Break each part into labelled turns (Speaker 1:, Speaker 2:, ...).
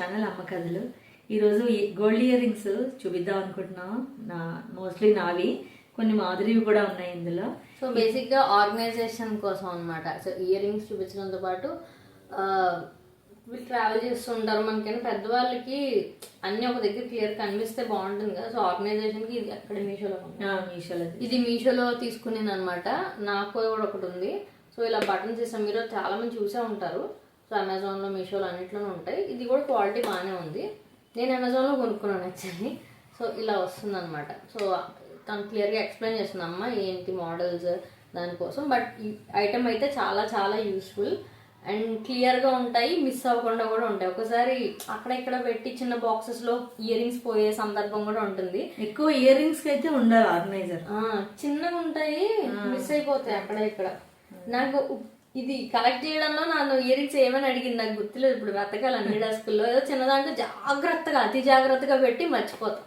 Speaker 1: Channel అమ్మ కథలు. ఈరోజు గోల్డ్ ఇయర్ రింగ్స్ చూపిద్దాం అనుకుంటున్నాం. మోస్ట్లీ నావి, కొన్ని మాధురివి కూడా ఉన్నాయి ఇందులో.
Speaker 2: సో బేసిక్గా ఆర్గనైజేషన్ కోసం అనమాట. సో ఇయర్ రింగ్స్ చూపించడంతో పాటు వీళ్ళు ట్రావెల్ చేస్తూ ఉంటారు. మనకైనా పెద్దవాళ్ళకి అన్ని ఒక దగ్గర క్లియర్ కనిపిస్తే బాగుంటుంది కదా. సో ఆర్గనైజేషన్కి ఇది అక్కడ ఇది మీషోలో తీసుకునేది అనమాట. నాకు కూడా ఒకటి ఉంది. సో ఇలా బటన్స్ ఇస్తాం, మీరు చాలా మంది చూసే ఉంటారు. సో అమెజాన్లో, మీషోలో అన్నిట్లోనే ఉంటాయి. ఇది కూడా క్వాలిటీ బాగానే ఉంది. నేను అమెజాన్లో కొనుక్కున్నాను యాక్చువల్లీ. సో ఇలా వస్తుంది అనమాట. సో తను క్లియర్గా ఎక్స్ప్లెయిన్ చేస్తుంది అమ్మ ఏంటి మోడల్స్ దానికోసం. బట్ ఈ ఐటమ్ అయితే చాలా చాలా యూస్ఫుల్ అండ్ క్లియర్గా ఉంటాయి, మిస్ అవ్వకుండా కూడా ఉంటాయి. ఒకసారి అక్కడ ఇక్కడ పెట్టి చిన్న బాక్సెస్లో ఇయర్ రింగ్స్ పోయే సందర్భం కూడా ఉంటుంది.
Speaker 1: ఎక్కువ ఇయర్ రింగ్స్కి అయితే ఉండాలి ఆర్గనైజర్.
Speaker 2: చిన్నగా ఉంటాయి, మిస్ అయిపోతాయి అక్కడ ఇక్కడ. నాకు ఇది కలెక్ట్ చేయడంలో నన్ను ఇయర్ రింగ్స్ ఏమని అడిగింది, నాకు గుర్తులేదు ఇప్పుడు. వెతకాలి అన్ని డెస్కుల్లో. ఏదో చిన్నదాంట్లో జాగ్రత్తగా, అతి జాగ్రత్తగా పెట్టి మర్చిపోతాం.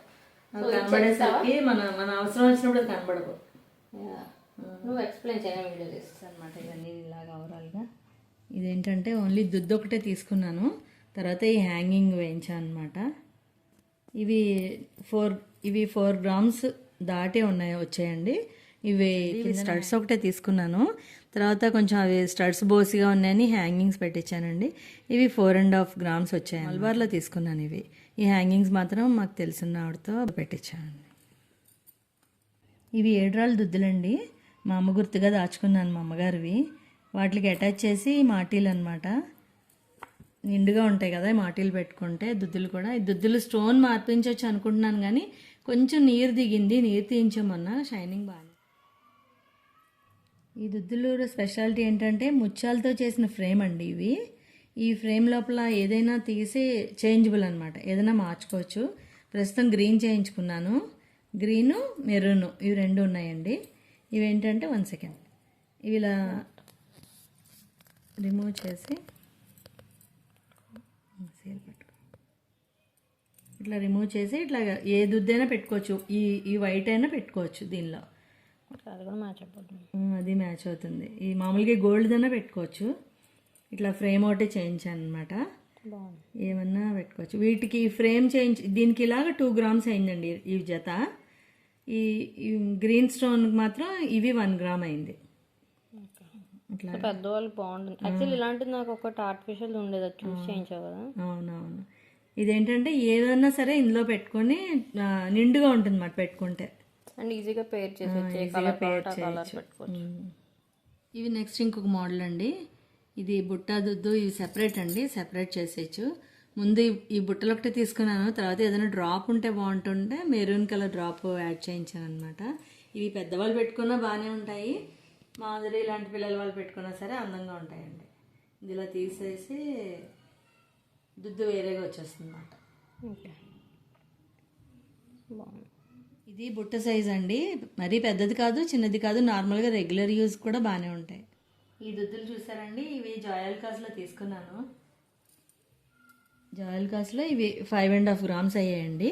Speaker 1: మన అవసరం వచ్చినప్పుడు కనబడకు.
Speaker 2: నువ్వు ఎక్స్ప్లెయిన్ చేయడం వీడియో చేస్తాను అనమాట. ఇవన్నీ ఇలాగా ఓవరాల్గా
Speaker 1: ఇదేంటంటే ఓన్లీ దుద్దు ఒకటే తీసుకున్నాను, తర్వాత ఈ హ్యాంగింగ్ వేయించాను అనమాట. ఇవి 4 గ్రామ్స్ దాటే వచ్చాయండి. ఇవి స్టడ్స్ ఒకటే తీసుకున్నాను, తర్వాత కొంచెం అవి స్టడ్స్ బోసిగా ఉన్నాయని హ్యాంగింగ్స్ పెట్టించానండి. ఇవి 4.5 గ్రామ్స్ వచ్చాయి. మల్బార్లో తీసుకున్నాను ఇవి. ఈ హ్యాంగింగ్స్ మాత్రం మాకు తెలిసిన ఆవిడతో పెట్టించానండి. ఇవి 7 రాళ్ళ దుద్దులండి. మా అమ్మ గుర్తుగా దాచుకున్నాను, మా అమ్మగారివి. వాటికి అటాచ్ చేసి మాటీలు అనమాట. నిండుగా ఉంటాయి కదా మాటీలు పెట్టుకుంటే దుద్దులు కూడా. ఈ దుద్దులు స్టోన్ మార్పించవచ్చు అనుకుంటున్నాను, కానీ కొంచెం నీరు దిగింది, నీరు తీయించమన్నా షైనింగ్ బాగా. ఈ దుద్దులు స్పెషాలిటీ ఏంటంటే ముత్యాలతో చేసిన ఫ్రేమ్ అండి ఇవి. ఈ ఫ్రేమ్ లోపల ఏదైనా తీసి చేంజబుల్ అనమాట, ఏదైనా మార్చుకోవచ్చు. ప్రస్తుతం గ్రీన్ చేయించుకున్నాను, గ్రీను మెరూను ఇవి 2 ఉన్నాయండి. ఇవి ఏంటంటే 1 సెకండ్ ఇవి ఇలా రిమూవ్ చేసి ఇట్లా రిమూవ్ చేసి ఇట్లా ఏ దుద్దైనా పెట్టుకోవచ్చు. ఈ వైట్ అయినా పెట్టుకోవచ్చు దీనిలో.
Speaker 2: అది కూడా మ్యాచ్ అయిపోతుంది.
Speaker 1: అది మ్యాచ్ అవుతుంది. ఈ మామూలుగా గోల్డ్ అయినా పెట్టుకోవచ్చు. ఇట్లా ఫ్రేమ్ ఒకటి చేయించాను అనమాట. ఏమన్నా పెట్టుకోవచ్చు. వీటికి ఫ్రేమ్ చేయించి దీనికి ఇలాగ 2 గ్రామ్స్ అయిందండి ఈ జత. ఈ గ్రీన్ స్టోన్ మాత్రం ఇవి 1 గ్రామ్ అయింది.
Speaker 2: ఇట్లా పెద్దవాళ్ళకి బాగుంటుంది. యాక్చువల్లీ ఇలాంటిది నాకు ఒకటి ఆర్టిఫిషియల్ ఉండేది, అది చూసి చేయించావు కదా.
Speaker 1: అవునవును. ఇదేంటంటే ఏదన్నా సరే ఇందులో పెట్టుకొని నిండుగా ఉంటుంది అన్నమాట పెట్టుకుంటే.
Speaker 2: అండ్ ఈజీగా పేర్ పెట్టుకోవచ్చు.
Speaker 1: ఇవి నెక్స్ట్ ఇంకొక మోడల్ అండి. ఇది బుట్ట దుద్దు, ఇవి సెపరేట్ అండి, సెపరేట్ చేసేయచ్చు. ముందు ఈ బుట్టలు ఒకటి తీసుకున్నాను, తర్వాత ఏదైనా డ్రాప్ ఉంటే బాగుంటుంటే మెరూన్ కలర్ డ్రాప్ యాడ్ చేయించాను అనమాట. ఇవి పెద్దవాళ్ళు పెట్టుకున్నా బాగానే ఉంటాయి, మాధురి ఇలాంటి పిల్లల వాళ్ళు పెట్టుకున్నా సరే అందంగా ఉంటాయండి. ఇందులో తీసేసి దుద్దు వేరేగా వచ్చేస్తుంది అన్నమాట. ఇది బుట్ట సైజ్ అండి, మరీ పెద్దది కాదు చిన్నది కాదు, నార్మల్గా రెగ్యులర్ యూజ్ కూడా బాగానే ఉంటాయి. ఈ దుద్దులు చూసారండి, ఇవి జాయల్కాస్లో తీసుకున్నాను. జాయల్కాస్లో ఇవి 5.5 గ్రామ్స్ అయ్యాయండి.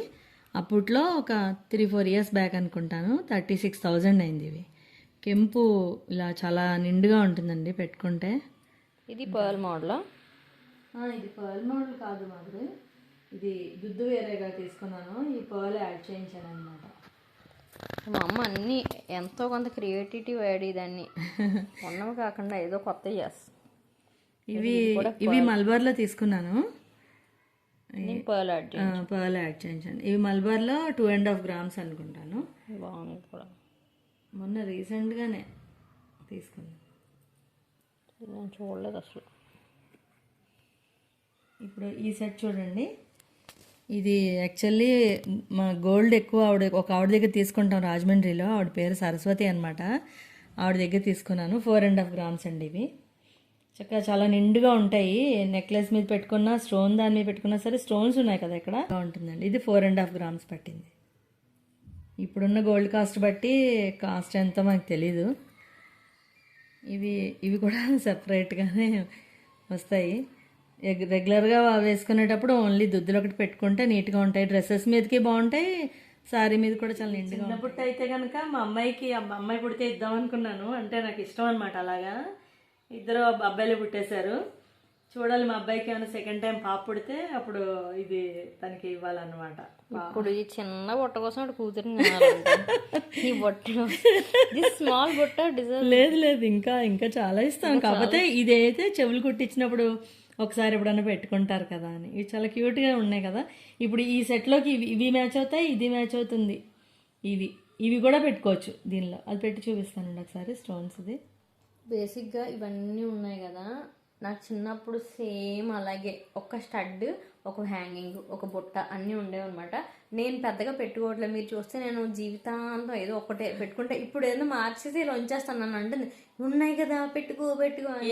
Speaker 1: అప్పట్లో ఒక 3-4 ఇయర్స్ బ్యాక్ అనుకుంటాను. 36,000 అయింది. ఇవి కెంపు ఇలా చాలా నిండుగా ఉంటుందండి పెట్టుకుంటే.
Speaker 2: ఇది పర్ల్ మోడల్.
Speaker 1: ఇది పర్ల్ మోడల్ కాదు మాదిరి, ఇది దుద్దు వేరేగా తీసుకున్నాను, ఈ పర్ల్ యాడ్ చేయించాను అనమాట.
Speaker 2: మా అమ్మ అన్ని ఎంతో కొంత క్రియేటివిటీ వాడి దాన్ని ఉన్నవి కాకుండా ఏదో కొత్త చేస్తాను.
Speaker 1: ఇవి మల్బార్లో తీసుకున్నాను,
Speaker 2: పర్ల్
Speaker 1: యాడ్ చేయించాను. ఇవి మల్బార్లో 2.5 గ్రామ్స్ అనుకుంటాను.
Speaker 2: బాగుంది కూడా,
Speaker 1: మొన్న రీసెంట్గానే తీసుకున్నాను,
Speaker 2: నేను చూడలేదు అసలు.
Speaker 1: ఇప్పుడు ఈ సెట్ చూడండి. ఇది యాక్చువల్లీ మా గోల్డ్ ఎక్కువ ఒక ఆవిడ దగ్గర తీసుకుంటాం రాజమండ్రిలో, ఆవిడ పేరు సరస్వతి అనమాట. ఆవిడ దగ్గర తీసుకున్నాను. 4.5 గ్రామ్స్ అండి ఇవి. చక్కగా చాలా నిండుగా ఉంటాయి. నెక్లెస్ మీద పెట్టుకున్నా, స్టోన్ దాని మీద పెట్టుకున్నా సరే, స్టోన్స్ ఉన్నాయి కదా ఇక్కడ, ఉంటుందండి. ఇది 4.5 గ్రామ్స్ పట్టింది. ఇప్పుడున్న గోల్డ్ కాస్ట్ బట్టి కాస్ట్ ఎంతో మనకు తెలీదు. ఇవి కూడా సపరేట్గానే వస్తాయి. రెగ్యులర్గా వేసుకునేటప్పుడు ఓన్లీ దుద్దులు ఒకటి పెట్టుకుంటే నీట్గా ఉంటాయి. డ్రెస్సెస్ మీదకి బాగుంటాయి, శారీ మీద కూడా చాలా నిండుగా. చిన్న పుట్ట అయితే కనుక మా అమ్మాయి పుడితే ఇద్దాం అనుకున్నాను. అంటే నాకు ఇష్టం అనమాట అలాగా. 2 అబ్బాయిలు పుట్టేశారు. చూడాలి మా అబ్బాయికి ఏమైనా సెకండ్ టైం పాప పుడితే అప్పుడు ఇది తనకి ఇవ్వాలన్నమాట.
Speaker 2: ఇప్పుడు ఈ చిన్న బుట్ట కోసం అటు కూతురిని కావాలంట. ఈ బుట్ట స్మాల్ బుట్ట డిజైన్
Speaker 1: లేదు ఇంకా ఇంకా చాలా ఇస్తాం. కాకపోతే ఇదైతే చెవులు కుట్టించినప్పుడు ఒకసారి ఎప్పుడన్నా పెట్టుకుంటారు కదా అని. ఇవి చాలా క్యూట్గా ఉన్నాయి కదా. ఇప్పుడు ఈ సెట్లోకి ఇవి మ్యాచ్ అవుతాయి, ఇది మ్యాచ్ అవుతుంది. ఇవి కూడా పెట్టుకోవచ్చు దీనిలో. అది పెట్టి చూపిస్తానండి ఒకసారి స్టోన్స్ది.
Speaker 2: బేసిక్గా ఇవన్నీ ఉన్నాయి కదా, నాకు చిన్నప్పుడు సేమ్ అలాగే ఒక స్టడ్, ఒక హ్యాంగింగ్, ఒక బుట్ట అన్నీ ఉండేవన్నమాట. నేను పెద్దగా పెట్టుకోవట్లేదు. మీరు చూస్తే నేను జీవితాంతం ఏదో ఒకటే పెట్టుకుంటే, ఇప్పుడు ఏదో మార్చేసి ఇలా ఉంచేస్తాను. నన్ను అంటుంది ఉన్నాయి కదా పెట్టుకో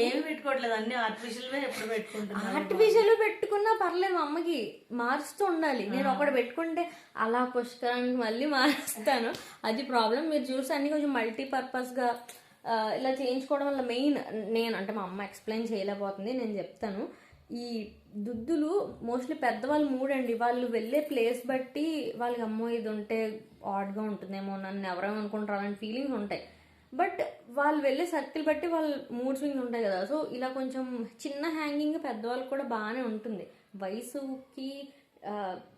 Speaker 1: ఏమి పెట్టుకోవట్లేదు, అన్ని ఆర్టిఫిషియల్ ఎప్పుడు పెట్టుకుంటున్నాను.
Speaker 2: ఆర్టిఫిషియల్ పెట్టుకున్నా పర్లేదు, మా అమ్మకి మారుస్తూ ఉండాలి. నేను ఒకటి పెట్టుకుంటే అలా పుష్కరానికి మళ్ళీ మారుస్తాను, అది ప్రాబ్లం. మీరు చూస్తే అన్ని కొంచెం మల్టీపర్పస్గా ఇలా చేయించుకోవడం వల్ల మెయిన్ నేను అంటే మా అమ్మ ఎక్స్ప్లెయిన్ చేయలేకపోతుంది, నేను చెప్తాను. ఈ దుద్దులు మోస్ట్లీ పెద్దవాళ్ళు మూడండి, వాళ్ళు వెళ్ళే ప్లేస్ బట్టి వాళ్ళకి అమ్మో ఇది ఉంటే ఆడ్గా ఉంటుందేమో, నన్ను ఎవరేమో అనుకుంటారు అలాంటి ఫీలింగ్స్ ఉంటాయి. బట్ వాళ్ళు వెళ్ళే సర్కిల్ బట్టి వాళ్ళ మూడ్ స్వింగ్స్ ఉంటాయి కదా. సో ఇలా కొంచెం చిన్న హ్యాంగింగ్ పెద్దవాళ్ళకి కూడా బాగానే ఉంటుంది. వయసుకి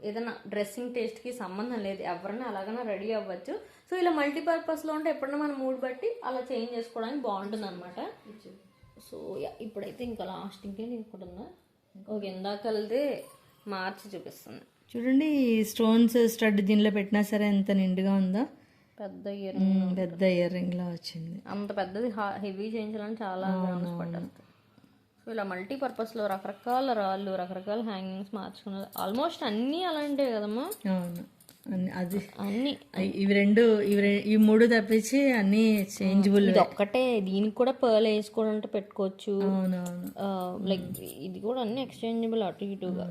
Speaker 2: ఏదైనా డ్రెస్సింగ్ టేస్ట్కి సంబంధం లేదు, ఎవరైనా అలాగైనా రెడీ అవ్వచ్చు. సో ఇలా మల్టీపర్పస్లో ఉంటే ఎప్పుడైనా మన మూడ్ బట్టి అలా చేంజ్ చేసుకోవడానికి బాగుంటుంది అనమాట. సో ఇప్పుడైతే ఇంకా లాస్ట్ ఇంకేంటి ఇంకోటి ఉందా, ఓకే ఇందాక వెళ్తే మార్చి చూపిస్తుంది.
Speaker 1: చూడండి స్టోన్స్ స్టడ్ దీనిలో పెట్టినా సరే ఎంత నిండుగా ఉందో.
Speaker 2: పెద్ద
Speaker 1: ఇయర్ రింగ్ లా వచ్చింది.
Speaker 2: అంత పెద్దది హెవీ చేయించాలని చాలా గ్రామ్స్ పట్టేస్తాయి. సో ఇలా మల్టీపర్పస్లో రకరకాల రాళ్ళు, రకరకాల హ్యాంగింగ్స్ మార్చుకున్నది. ఆల్మోస్ట్ అన్నీ అలాంటివి కదమ్మా.
Speaker 1: అవును అది
Speaker 2: అన్ని
Speaker 1: ఈ మూడు తప్పించి అన్ని చేంజబుల్.
Speaker 2: ఇది ఒక్కటే, దీనికి కూడా పర్ల్ వేసుకోవడం అంటే పెట్టుకోవచ్చు. లైక్ ఇది కూడా అన్ని ఎక్స్చేంజబుల్ అటు ఇటుగా.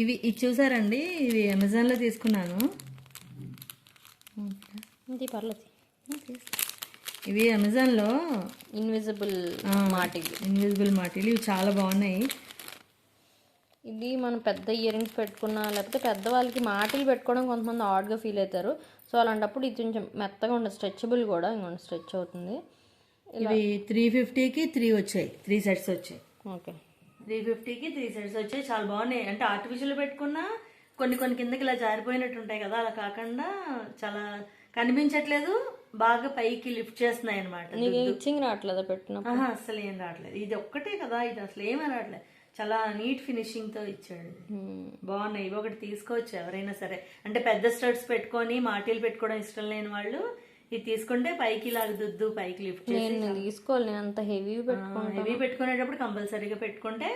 Speaker 1: ఇది చూసారండి, ఇవి అమెజాన్ లో తీసుకున్నాను.
Speaker 2: ఇది పర్లేదు.
Speaker 1: ఇవి అమెజాన్ లో
Speaker 2: ఇన్విజిబుల్ మాటిల్
Speaker 1: ఇవి చాలా బాగున్నాయి.
Speaker 2: ఇది మనం పెద్ద ఇయర్ రింగ్స్ పెట్టుకున్నా, లేకపోతే పెద్దవాళ్ళకి మాటిలు పెట్టుకోవడం కొంతమంది ఆడ్గా ఫీల్ అవుతారు. సో అలాంటప్పుడు ఇది కొంచెం మెత్తగా ఉండదు, స్ట్రెచబుల్ కూడా, ఇంకొంచెం స్ట్రెచ్ అవుతుంది.
Speaker 1: ఇవి 350కి 3 వచ్చాయి, 3 సెట్స్ వచ్చాయి.
Speaker 2: ఓకే
Speaker 1: 350కి 3 సెట్స్ వచ్చాయి, చాలా బాగున్నాయి. అంటే ఆర్టిఫిషియల్ పెట్టుకున్నా కొన్ని కిందకి ఇలా జారిపోయినట్టు ఉంటాయి కదా, అలా కాకుండా చాలా కనిపించట్లేదు, బాగా పైకి లిఫ్ట్ చేస్తున్నాయి అనమాట.
Speaker 2: ఇచ్చింగ్ రావట్లేదా పెట్టినప్పుడు?
Speaker 1: అసలు ఏం రావట్లేదు, ఇది ఒక్కటే కదా, ఇది అసలు ఏమీ రావట్లేదు. చాలా నీట్ ఫినిషింగ్ తో ఇచ్చాడు, బాగున్నాయి. ఇవి ఒకటి తీసుకోవచ్చు ఎవరైనా సరే. అంటే పెద్ద స్టడ్స్ పెట్టుకొని మాటీలు పెట్టుకోవడం ఇష్టం లేని వాళ్ళు ఇది తీసుకుంటే పైకి దుద్దు పైకి లిఫ్ట్ చేసి
Speaker 2: తీసుకోవాలి. నేను అంత హెవీ
Speaker 1: పెట్టుకునేటప్పుడు కంపల్సరీగా పెట్టుకుంటే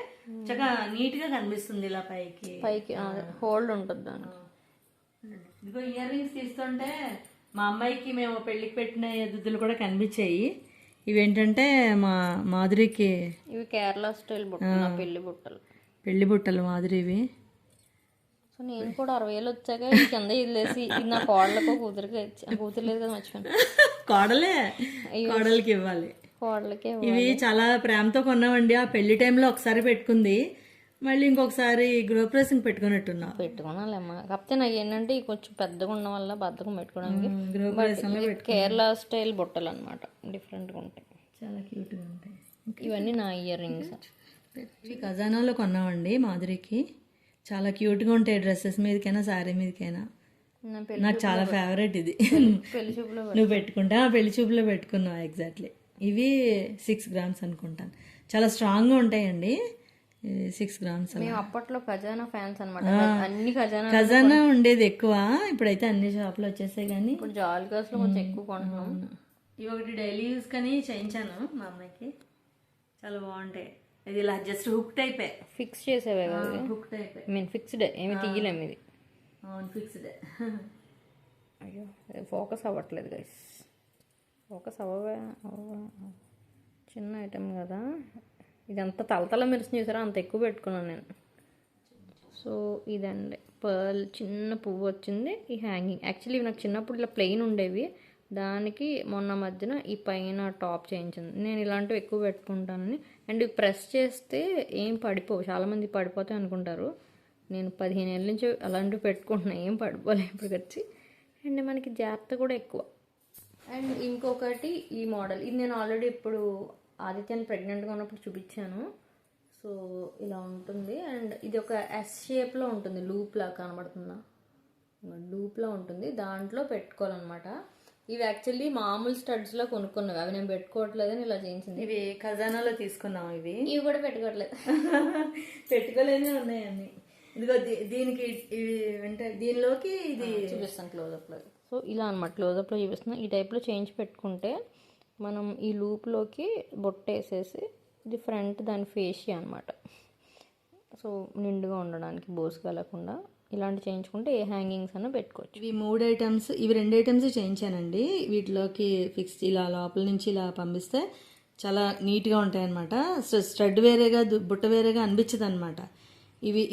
Speaker 1: చక్కగా నీట్ గా కనిపిస్తుంది. ఇలా పైకి
Speaker 2: హోల్డ్ ఉంటుంది దానికి.
Speaker 1: ఇదిగో ఇయర్ రింగ్స్ తీస్తుంటే మా అమ్మాయికి మేము పెళ్లికి పెట్టిన దుద్దులు కూడా కనిపించాయి. ఇవేంటంటే మా మాధురికి
Speaker 2: ఇవి కేరళ స్టైల్ బుట్టలు,
Speaker 1: పెళ్లి బుట్టలు మాధురివి.
Speaker 2: సో నేను కూడా 60,000 వచ్చాక కింద ఇల్లేసి ఇది నా కోడలకు కూతురికి కూతురు లేదు కదా, మర్చిపోయాను.
Speaker 1: కోడలికి ఇవ్వాలి.
Speaker 2: కోడలకి
Speaker 1: ఇవి చాలా ప్రేమతో కొన్నామండి. ఆ పెళ్లి టైంలో ఒకసారి పెట్టుకుంది, మళ్ళీ ఇంకొకసారి గృహప్రవేశం
Speaker 2: పెట్టుకున్నాలేమ్మా. కాకపోతే నాకు ఏంటంటే కొంచెం పెద్దగా ఉన్న వల్ల బద్దకం పెట్టుకోవడానికి. కేరళ స్టైల్ బుట్టలు అనమాట, డిఫరెంట్గా ఉంటాయి,
Speaker 1: చాలా క్యూట్గా ఉంటాయి.
Speaker 2: ఇవన్నీ నా ఇయర్ రింగ్స్.
Speaker 1: ఇవి ఖజానాలో కొన్నామండి మాధురికి, చాలా క్యూట్గా ఉంటాయి. డ్రెస్సెస్ మీదకైనా శారీ మీదకైనా. నాకు చాలా ఫేవరెట్ ఇది.
Speaker 2: పెళ్లి చూపులో
Speaker 1: నువ్వు పెట్టుకుంటా, పెళ్లి చూపులో పెట్టుకున్నావు ఎగ్జాక్ట్లీ. ఇవి 6 గ్రామ్స్ అనుకుంటాను, చాలా స్ట్రాంగ్గా ఉంటాయండి. 6 గ్రామ్స్.
Speaker 2: మేము అప్పట్లో ఖజానా ఫ్యాన్స్ అనమాట, అన్ని
Speaker 1: ఖజానా ఉండేది ఎక్కువ, ఇప్పుడైతే అన్ని షాపులు వచ్చేసాయి. కానీ
Speaker 2: ఇప్పుడు జాల్గాస్ లో కొంచెం ఎక్కువ కొంటున్నాం.
Speaker 1: ఇవి ఒకటి డైలీ యూస్ కానీ చేయించాను మా అమ్మాయికి, చాలా బాగుంటాయి. ఇది ఇలా జస్ట్ హుక్ టైప్
Speaker 2: ఫిక్స్ చేసేవే కదా,
Speaker 1: హుక్ టైప్
Speaker 2: ఫిక్స్డ్ ఏమి తీయలేము ఇది.
Speaker 1: అవును ఫిక్స్డ్.
Speaker 2: అయ్యో ఫోకస్ అవ్వట్లేదు గైస్, ఫోకస్ అవ్వవే. చిన్న ఐటెం కదా, ఇదంతా తలతల మెరిసి చూసారా, అంత ఎక్కువ పెట్టుకున్నాను నేను. సో ఇదండి పర్ల్ చిన్న పువ్వు వచ్చింది. ఈ హ్యాంగింగ్ యాక్చువల్లీ నాకు చిన్నప్పుడు ఇలా ప్లెయిన్ ఉండేవి, దానికి మొన్న మధ్యన ఈ పైన టాప్ చేయించింది. నేను ఇలాంటివి ఎక్కువ పెట్టుకుంటానని. అండ్ ప్రెస్ చేస్తే ఏం పడిపోవు, చాలామంది పడిపోతాయి అనుకుంటారు. నేను 15 ఏళ్ళ నుంచి అలాంటివి పెట్టుకుంటున్నాను, ఏం పడిపోలేదు ఇప్పుడు వచ్చి. అండ్ మనకి జాగ్రత్త కూడా ఎక్కువ. అండ్ ఇంకొకటి ఈ మోడల్, ఇది నేను ఆల్రెడీ ఇప్పుడు ఆదిత్యని ప్రెగ్నెంట్గా ఉన్నప్పుడు చూపించాను. సో ఇలా ఉంటుంది. అండ్ ఇది ఒక ఎస్ షేప్లో ఉంటుంది, లూప్లా కనబడుతుందా, లూప్లో ఉంటుంది, దాంట్లో పెట్టుకోవాలన్నమాట. ఇవి యాక్చువల్లీ మామూలు స్టడ్స్లో కొనుక్కున్నవి, అవి నేను పెట్టుకోవట్లేదని ఇలా చేయించింది.
Speaker 1: ఇవి ఖజానాలో తీసుకున్నాం.
Speaker 2: ఇవి కూడా పెట్టుకోవట్లేదు.
Speaker 1: పెట్టుకోలేనే ఉన్నాయి అన్ని. ఇదిగో దీనికి ఇవి అంటే దీనిలోకి ఇది
Speaker 2: చూపిస్తాను క్లోజప్లో. సో ఇలా అనమాట క్లోజప్లో చూపిస్తున్నాను. ఈ టైప్లో చేయించి పెట్టుకుంటే మనం ఈ లూప్లోకి బొట్టేసేసి, ఇది ఫ్రంట్ దాని ఫేషియా అనమాట. సో నిండుగా ఉండడానికి బోస్ కలగకుండా ఇలాంటి చేయించుకుంటే ఏ హ్యాంగింగ్స్ అన్న పెట్టుకోవచ్చు.
Speaker 1: ఇవి 3 ఐటమ్స్, ఇవి 2 ఐటమ్స్ చేయించానండి. వీటిలోకి ఫిక్స్ ఇలా లోపల నుంచి ఇలా పంపిస్తే చాలా నీట్గా ఉంటాయన్నమాట. స్టడ్ వేరేగా బుట్ట వేరేగా అనిపించదు అనమాట.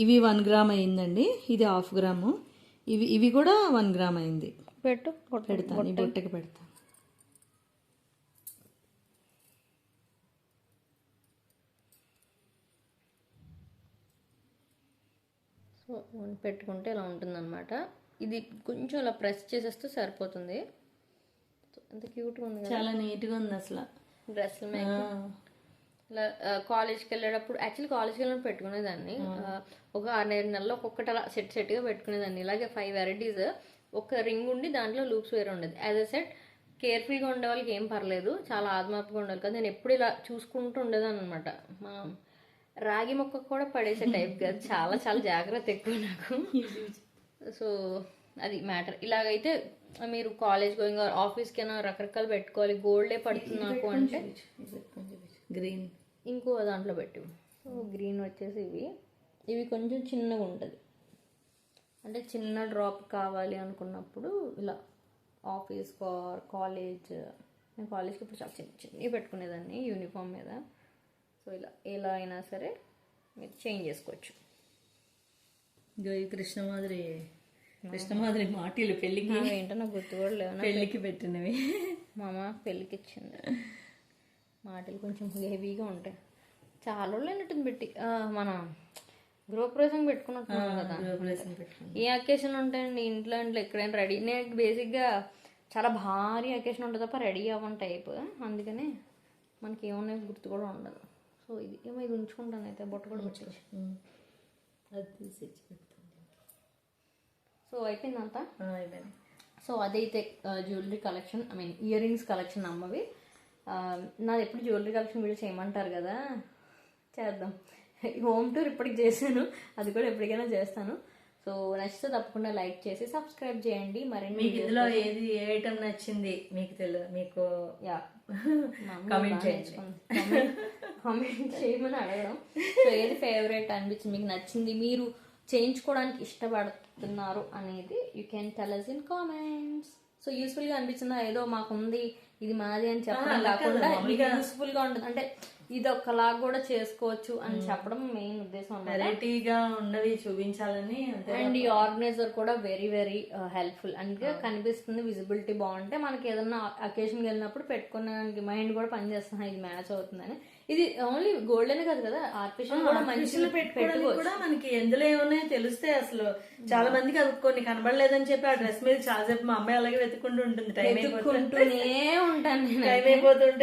Speaker 1: ఇవి 1 గ్రామ్ అయిందండి, ఇది 1/2 గ్రాము. ఇవి కూడా 1 గ్రామ్ అయింది. పెడతాను, ఈ బుట్టకి పెడతాను.
Speaker 2: సో పెట్టుకుంటే ఇలా ఉంటుందన్నమాట. ఇది కొంచెం ఇలా ప్రెస్ చేసేస్తే సరిపోతుంది. ఎంత క్యూట్గా ఉంది,
Speaker 1: చాలా నీట్గా ఉంది అసలు.
Speaker 2: డ్రెస్ ఇలా కాలేజ్కి వెళ్ళేటప్పుడు, యాక్చువల్లీ కాలేజ్కి వెళ్ళినప్పుడు పెట్టుకునేదాన్ని. ఒక 6-7 నెలలు ఒక్కొక్కటి అలా సెట్గా పెట్టుకునేదాన్ని. ఇలాగే 5 వెరైటీస్, ఒక రింగ్ ఉండి దాంట్లో లూప్స్ వేరే ఉండేది. యాజ్ ఎ సెట్ కేర్ఫుల్గా ఉండే వాళ్ళకి ఏం పర్లేదు, చాలా ఆత్మార్పుగా ఉండాలి కదా. నేను ఎప్పుడు ఇలా చూసుకుంటూ ఉండేదాన్ని అనమాట. రాగి మొక్క కూడా పడేసే టైప్ కాదు, చాలా చాలా జాగ్రత్త ఎక్కువ నాకు. సో అది మ్యాటర్. ఇలాగైతే మీరు కాలేజ్ గోయింగ్ ఆఫీస్కి అయినా రకరకాలు పెట్టుకోవాలి. గోల్డే పడుతుంది నాకు అంటే
Speaker 1: గ్రీన్
Speaker 2: ఇంకో దాంట్లో పెట్టి. సో గ్రీన్ వచ్చేసి ఇవి కొంచెం చిన్నగా ఉంటుంది, అంటే చిన్న డ్రాప్ కావాలి అనుకున్నప్పుడు ఇలా ఆఫీస్ ఫర్ కాలేజ్. నేను కాలేజ్కి ఇప్పుడు చాలా చిన్నవి పెట్టుకునేదాన్ని యూనిఫామ్ మీద. సో ఇలా ఎలా అయినా సరే మీరు చేంజ్ చేసుకోవచ్చు.
Speaker 1: కృష్ణమాధురి మాటలు పెళ్ళికి
Speaker 2: ఏంటో నాకు గుర్తు కూడా లేవు,
Speaker 1: పెళ్ళికి పెట్టినవి.
Speaker 2: మా అమ్మ పెళ్ళికి ఇచ్చింది. మాటలు కొంచెం హెవీగా ఉంటాయి. చాలా రోజులు అయినట్టుంది పెట్టి. మన గృహప్రవేశం పెట్టుకున్నట్టున్నాం కదా, ఏ అకేషన్ ఉంటాయండి ఇంట్లో ఎక్కడైనా రెడీ. నేను బేసిక్గా చాలా భారీ అకేషన్ ఉంటుంది తప్ప రెడీ అవ్వని టైప్, అందుకనే మనకి ఏమన్నా గుర్తు కూడా ఉండదు. సో ఇది ఉంచుకుంటాను అయితే, బొట్ట కూడా పెట్టచ్చు.
Speaker 1: అది తీసి పెడతాను.
Speaker 2: సో అయిపోయిందంతా. సో అదైతే jewellery collection, I mean earrings collection అమ్మవి. నాది ఎప్పుడు జ్యువెలరీ కలెక్షన్ వీడియో చేయమంటారు కదా, చేద్దాం. హోమ్ టూర్ ఇప్పటికి చేశాను, అది కూడా ఎప్పటికైనా చేస్తాను. సో నచ్చితే తప్పకుండా లైక్ చేసి సబ్స్క్రైబ్ చేయండి. మరి
Speaker 1: మీకు ఇందులో ఏ ఐటమ్ నచ్చింది మీకు కామెంట్
Speaker 2: చేయమని అడగడం. సో ఏది ఫేవరెట్ అనిపించింది, మీకు నచ్చింది, మీరు చేయించుకోవడానికి ఇష్టపడుతున్నారు అనేది you can tell us in comments. So యూస్ఫుల్గా అనిపించిందా, ఏదో మాకుంది ఇది మాది అని చెప్పడం కాకుండా యూస్ఫుల్గా ఉంటుంది, అంటే ఇది ఒకలాగా కూడా చేసుకోవచ్చు అని చెప్పడం మెయిన్ ఉద్దేశం.
Speaker 1: వెరైటీగా ఉన్నవి చూపించాలని.
Speaker 2: అండ్ ఈ ఆర్గనైజర్ కూడా వెరీ వెరీ హెల్ప్ఫుల్, అంటే కనిపిస్తుంది, విజిబిలిటీ బాగుంటే మనకి ఏదన్నా అకేషన్కి వెళ్ళినప్పుడు పెట్టుకోవడానికి మైండ్ కూడా పనిచేస్తుంది, ఇది మ్యాచ్ అవుతుందని. ఇది ఓన్లీ గోల్డ్ అనే కాదు కదా, ఆర్టిఫిషియల్ కూడా మంచిగా
Speaker 1: పెట్టుకోవడానికి కూడా మనకి ఎందులో ఏమున్నాయో తెలిస్తే. అసలు చాలా మందికి అది కొన్ని కనబడలేదని చెప్పి ఆ డ్రెస్ మీద చాలాసేపు మా అమ్మాయి అలాగే వెతుక్కుంటూ ఉంటుంది, టైం అయిపోతుంటే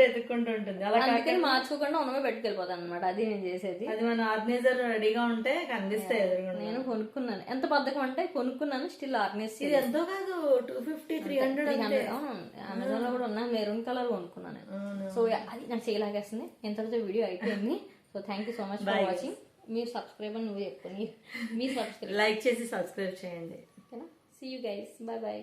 Speaker 1: వెతుక్కుంటూ ఉంటుంది. అలా
Speaker 2: మార్చుకోకుండా ఉన్నమే పెట్టుకెళ్ళిపోతాను అనమాట, అది నేను చేసేది.
Speaker 1: అది మన ఆర్గనైజర్ రెడీగా ఉంటే కనిపిస్తాయి.
Speaker 2: నేను కొనుక్కున్నాను, ఎంత బద్దకం అంటే కొనుక్కున్నాను, స్టిల్ ఆర్గనైజ్.
Speaker 1: ఇది ఎంతో కాదు, 250-300
Speaker 2: అమెజాన్ లో కూడా ఉన్నా, మెరూన్ కలర్ కొనుక్కున్నాను. సో అది నాకు చేయలాగేస్తుంది. ఎంతటితో వీడియో అయిపోయింది. So thank you so much for watching. మీరు సబ్స్క్రైబ్ అని నువ్వు చెప్పుకొని మీరు సబ్స్క్రైబ్
Speaker 1: లైక్ చేసి సబ్స్క్రైబ్ చేయండి.
Speaker 2: ఓకేనా, see you guys, bye bye.